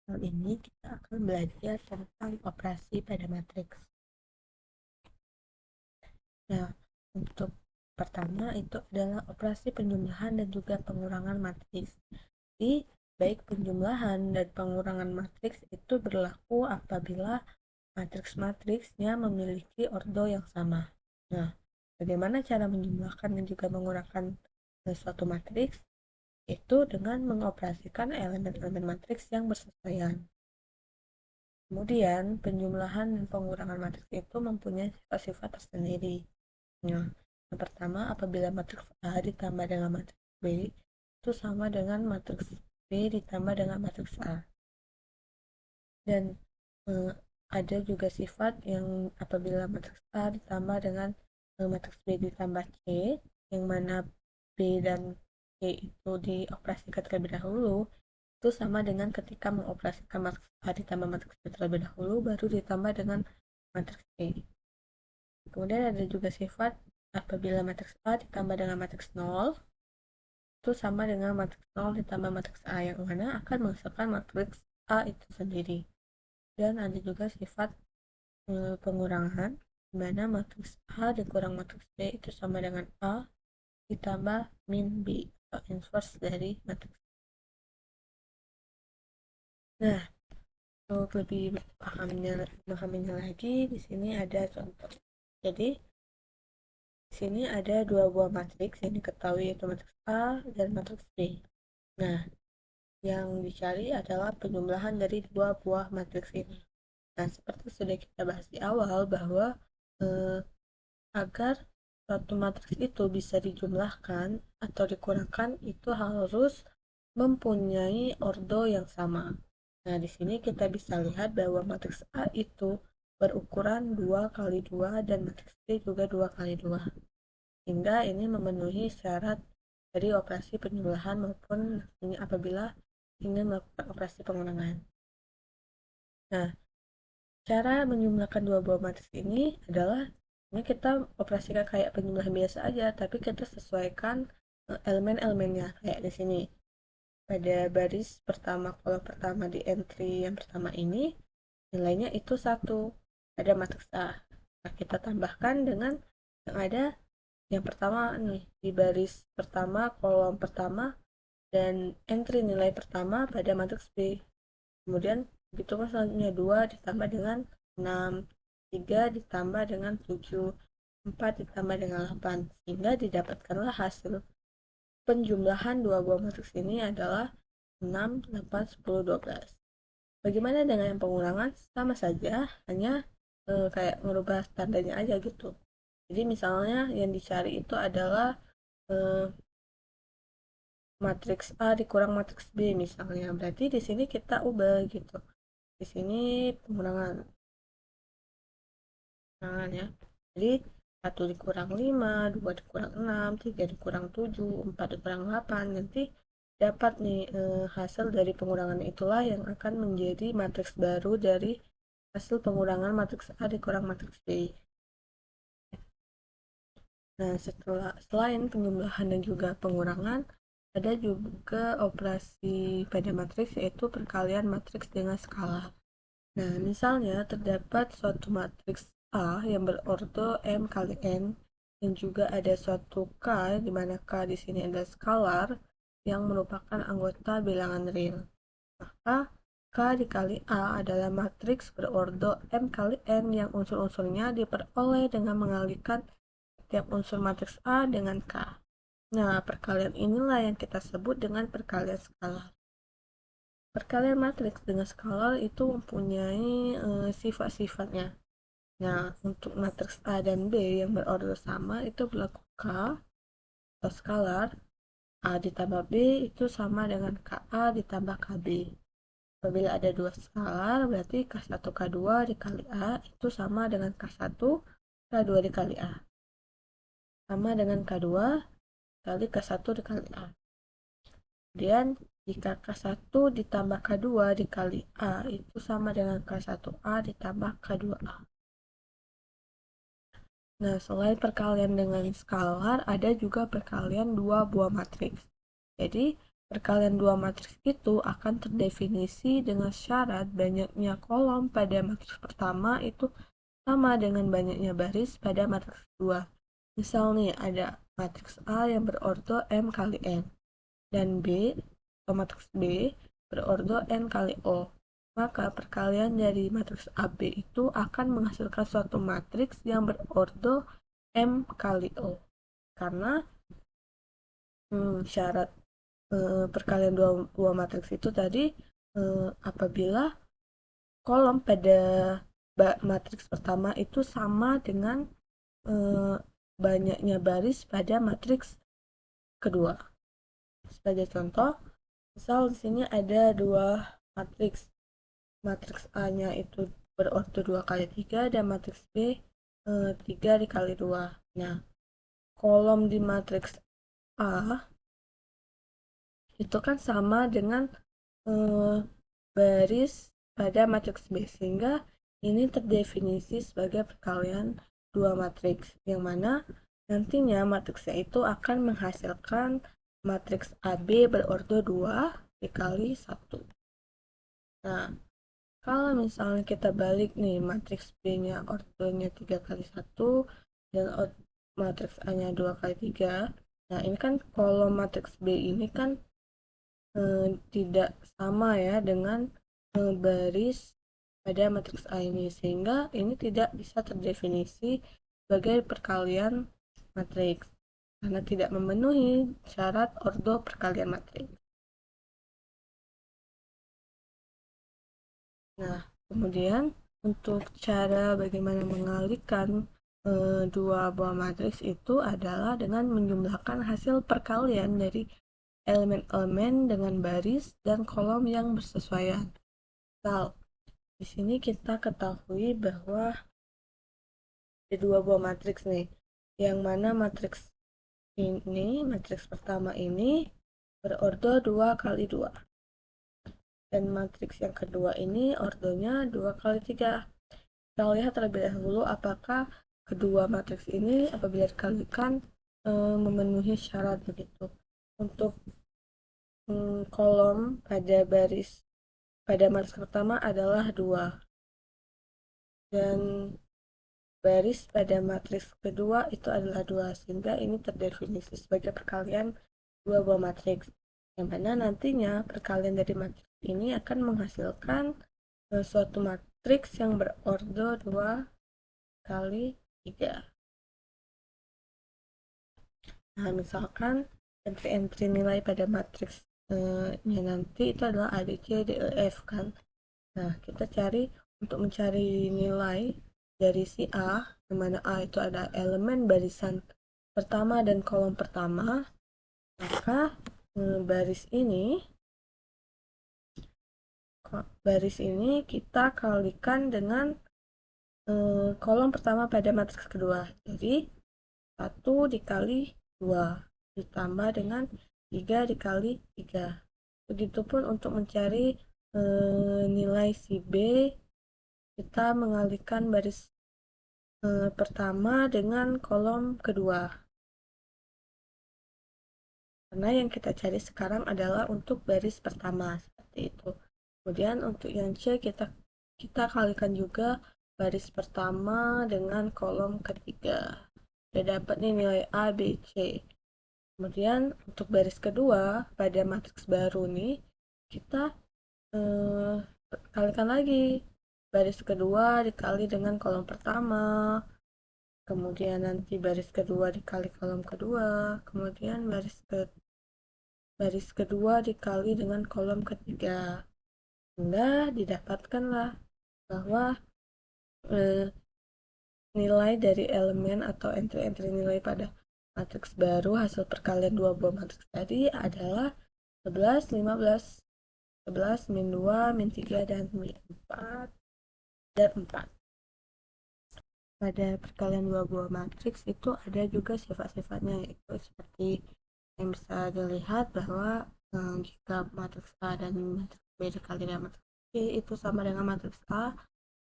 Kali ini kita akan belajar tentang operasi pada matriks. Nah, untuk pertama itu adalah operasi penjumlahan dan juga pengurangan matriks. Jadi, baik penjumlahan dan pengurangan matriks itu berlaku apabila matriks-matriksnya memiliki ordo yang sama. Nah, bagaimana cara menjumlahkan dan juga mengurangkan suatu matriks? Itu dengan mengoperasikan elemen-elemen matriks yang bersesuaian. Kemudian, penjumlahan dan pengurangan matriks itu mempunyai sifat-sifat tersendiri. Nah, yang pertama, apabila matriks A ditambah dengan matriks B, itu sama dengan matriks B ditambah dengan matriks A. Dan eh, ada juga sifat yang apabila matriks A ditambah dengan matriks B ditambah C, yang mana B dan C itu dioperasikan terlebih dahulu, itu sama dengan ketika mengoperasikan matriks A ditambah matriks B terlebih dahulu, baru ditambah dengan matriks C. Kemudian ada juga sifat apabila matriks A ditambah dengan matriks 0, itu sama dengan matriks 0 ditambah matriks A, yang mana akan menghasilkan matriks A itu sendiri. Dan ada juga sifat pengurangan, di mana matriks A dikurang matriks B itu sama dengan A ditambah min B, atau inverse dari matriks. Nah, untuk lebih memahaminya lagi, di sini ada contoh. Jadi, di sini ada dua buah matriks yang diketahui, yaitu matriks A dan matriks B. Nah, yang dicari adalah penjumlahan dari dua buah matriks ini. Nah, seperti sudah kita bahas di awal bahwa eh, agar suatu matriks itu bisa dijumlahkan atau dikurangkan itu harus mempunyai ordo yang sama. Nah, di sini kita bisa lihat bahwa matriks A itu berukuran 2 kali 2 dan matriks B juga 2 kali 2. Hingga ini memenuhi syarat dari operasi penjumlahan maupun ini apabila ingin melakukan operasi pengurangan. Nah, cara menjumlahkan dua buah matriks ini adalah ini kita operasikan kayak penjumlahan biasa aja, tapi kita sesuaikan elemen-elemennya kayak di sini. Pada baris pertama, kolom pertama di entry yang pertama ini, nilainya itu 1 pada matriks A. Nah, kita tambahkan dengan yang ada yang pertama nih, di baris pertama, kolom pertama, dan entry nilai pertama pada matriks B. Kemudian begitu selanjutnya 2 ditambah dengan 6, 3 ditambah dengan 7, 4 ditambah dengan 8, sehingga didapatkanlah hasil penjumlahan dua buah matriks ini adalah 6, 8, 10, 12. Bagaimana dengan yang pengurangan? Sama saja, hanya kayak merubah tandanya aja gitu. Jadi misalnya yang dicari itu adalah eh, matriks A dikurang matriks B misalnya. Berarti di sini kita ubah gitu. Di sini pengurangan. Pengurangan ya. Jadi 1 dikurang 5, 2 dikurang 6, 3 dikurang 7, 4 dikurang 8. Nanti dapat nih hasil dari pengurangan itulah yang akan menjadi matriks baru dari hasil pengurangan matriks A dikurang matriks B. Nah, selain penjumlahan dan juga pengurangan, ada juga operasi pada matriks, yaitu perkalian matriks dengan skala. Nah, misalnya terdapat suatu matriks A yang berordo M kali N, dan juga ada suatu K, di mana K di sini ada skalar yang merupakan anggota bilangan real. Maka K dikali A adalah matriks berordo M kali N yang unsur-unsurnya diperoleh dengan mengalihkan setiap unsur matriks A dengan K. Nah, perkalian inilah yang kita sebut dengan perkalian skalar. Perkalian matriks dengan skalar itu mempunyai sifat-sifatnya. Nah, untuk matriks A dan B yang berorder sama itu berlaku K atau skalar. A ditambah B itu sama dengan KA ditambah KB. Apabila ada dua skalar, berarti K1 K2 dikali A itu sama dengan K1 K2 dikali A. Sama dengan K2 kali K1 dikali A. Kemudian jika K1 ditambah K2 dikali A itu sama dengan K1A ditambah K2A. Nah, selain perkalian dengan skalar, ada juga perkalian dua buah matriks. Jadi, Perkalian dua matriks itu akan terdefinisi dengan syarat banyaknya kolom pada matriks pertama itu sama dengan banyaknya baris pada matriks kedua. Misal nih ada matriks A yang berordo M kali N dan B atau matriks B berordo N kali O. Maka perkalian dari matriks AB itu akan menghasilkan suatu matriks yang berordo M kali O. Karena syarat perkalian dua matriks itu tadi apabila kolom pada matriks pertama itu sama dengan banyaknya baris pada matriks kedua. Sebagai contoh, misal di sini ada dua matriks. Matriks A-nya itu berordo 2 kali 3 dan matriks B 3 dikali 2. Nah, kolom di matriks A itu kan sama dengan baris pada matriks B, sehingga ini terdefinisi sebagai perkalian dua matriks, yang mana nantinya matriksnya itu akan menghasilkan matriks AB berordo 2 dikali 1. Nah, kalau misalnya kita balik nih, matriks B-nya ordonya 3 kali 1 dan matriks A-nya 2 kali 3. Nah, ini kan kolom matriks B ini kan tidak sama ya dengan baris pada matriks A ini, sehingga ini tidak bisa terdefinisi sebagai perkalian matriks karena tidak memenuhi syarat ordo perkalian matriks. Nah, kemudian untuk cara bagaimana mengalihkan dua buah matriks itu adalah dengan menjumlahkan hasil perkalian dari elemen-elemen dengan baris dan kolom yang bersesuaian. Misal, di sini kita ketahui bahwa ada dua buah matriks nih, yang mana matriks ini, matriks pertama ini berordo 2 kali 2. Dan matriks yang kedua ini ordonya 2 kali 3. Kita lihat terlebih dahulu apakah kedua matriks ini apabila dikalikan memenuhi syarat begitu. Untuk kolom pada baris pada matriks pertama adalah 2 dan baris pada matriks kedua itu adalah 2, sehingga ini terdefinisi sebagai perkalian dua buah matriks, yang mana nantinya perkalian dari matriks ini akan menghasilkan suatu matriks yang berordo 2 kali 3. Nah, misalkan entry-entry nilai pada matriksnya nanti itu adalah A, B, C, D, E, F kan. Nah, kita cari untuk mencari nilai dari si A, di mana A itu ada elemen barisan pertama dan kolom pertama, maka baris ini kita kalikan dengan kolom pertama pada matriks kedua. Jadi 1 dikali 2 ditambah dengan 3 dikali 3. Begitupun untuk mencari nilai si B, kita mengalihkan baris pertama dengan kolom kedua. Karena yang kita cari sekarang adalah untuk baris pertama, seperti itu. Kemudian untuk yang C kita kalikan juga baris pertama dengan kolom ketiga. Sudah dapat nih nilai A, B, C. Kemudian untuk baris kedua pada matriks baru nih kita kalikan lagi baris kedua dikali dengan kolom pertama, kemudian nanti baris kedua dikali kolom kedua, kemudian baris kedua dikali dengan kolom ketiga, hingga didapatkanlah bahwa nilai dari elemen atau entry-entry nilai pada matriks baru hasil perkalian dua buah matriks tadi adalah 11, 15, 11, min 2, min 3, dan min 4, dan 4. Pada perkalian dua buah matriks itu ada juga sifat-sifatnya, yaitu seperti yang bisa dilihat bahwa jika matriks A dan matriks B dikali dengan matriks C itu sama dengan matriks A,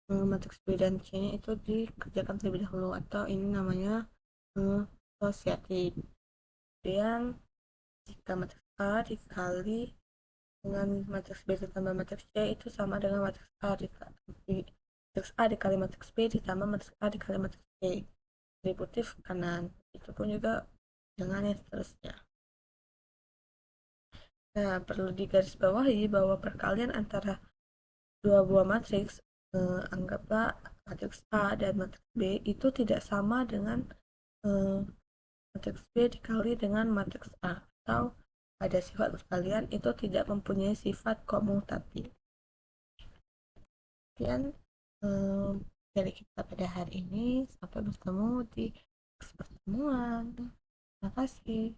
matriks B dan C nya itu dikerjakan terlebih dahulu, atau ini namanya asosiatif. Kemudian jika matriks A dikali dengan matriks B ditambah matriks C itu sama dengan matriks A dikali matriks B ditambah matriks A dikali matriks C atributif kanan. Itu pun juga dengan yang seterusnya. Nah, perlu digarisbawahi bahwa perkalian antara dua buah matriks, anggaplah matriks A dan matriks B itu tidak sama dengan matriks B dikali dengan matriks A, atau pada sifat perkalian itu tidak mempunyai sifat komutatif. Sekian dari kita pada hari ini. Sampai bertemu di pertemuan. Terima kasih.